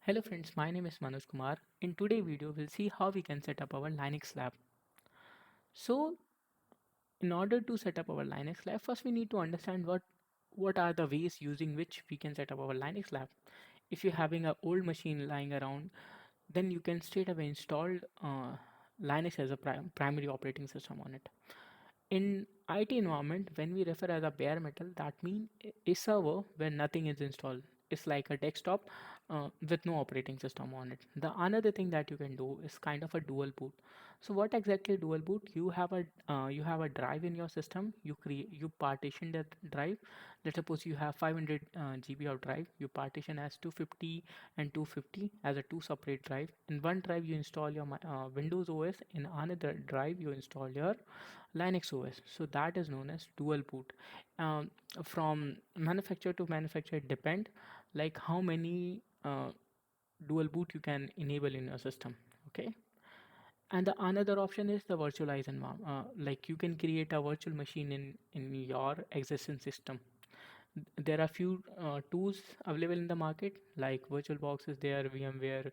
Hello friends, my name is Manoj Kumar. In today's video, we'll see how we can set up our Linux lab. So, in order to set up our Linux lab, first we need to understand what are the ways using which we can set up our Linux lab. If you're having an old machine lying around, then you can straight away install Linux as a primary operating system on it. In IT environment, when we refer as a bare metal, that means a server where nothing is installed. It's like a desktop with no operating system on it. The another thing that you can do is kind of a dual boot. So what exactly dual boot? You have a drive in your system. You partition that drive. Let's suppose you have 500 GB of drive. You partition as 250 and 250 as a two separate drive. In one drive you install your Windows OS. In another drive you install your Linux OS. So that is known as dual boot. From manufacturer to manufacturer, it depend like how many dual boot you can enable in your system. Okay. And the another option is the virtualize environment. Like you can create a virtual machine in your existing system. There are few tools available in the market like VirtualBox is there, VMware,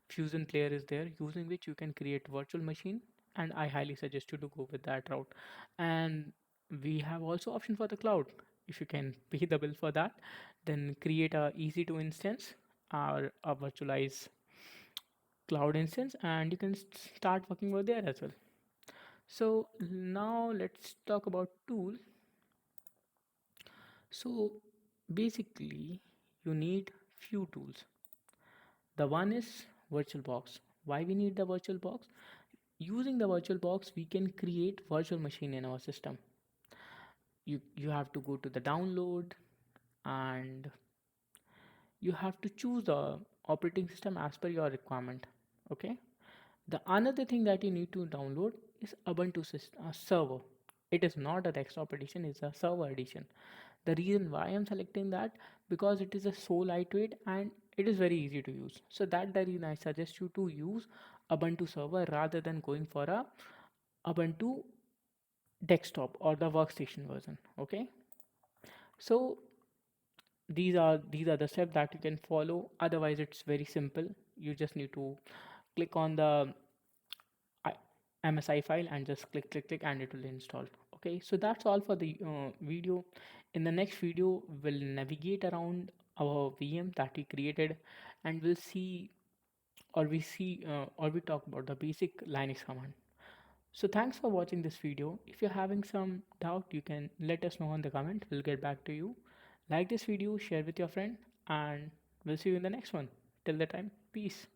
Fusion Player is there, using which you can create virtual machine, and I highly suggest you to go with that route. And we have also option for the cloud. If you can pay the bill for that, then create a easy to instance or a virtualized cloud instance, and you can start working over there as well. So now let's talk about tool. So basically you need few tools. The one is VirtualBox. Why we need the VirtualBox? Using the VirtualBox, we can create virtual machine in our system. You have to go to the download and you have to choose the operating system as per your requirement. Okay. The another thing that you need to download is Ubuntu server. It is not a desktop edition; it's a server edition. The reason why I'm selecting that because it is a so lightweight and it is very easy to use. So that the reason I suggest you to use Ubuntu server rather than going for a Ubuntu desktop or the workstation version. Okay. So these are the steps that you can follow. Otherwise, it's very simple. You just need to click on the I- MSI file and just click and it will install. Okay, so that's all for the video. In the next video, we'll navigate around our VM that we created and we'll see or we talk about the basic Linux command. So thanks for watching this video. If you're having some doubt, you can let us know in the comment. We'll get back to you. Like this video, share with your friend, and we'll see you in the next one. Till the time, peace.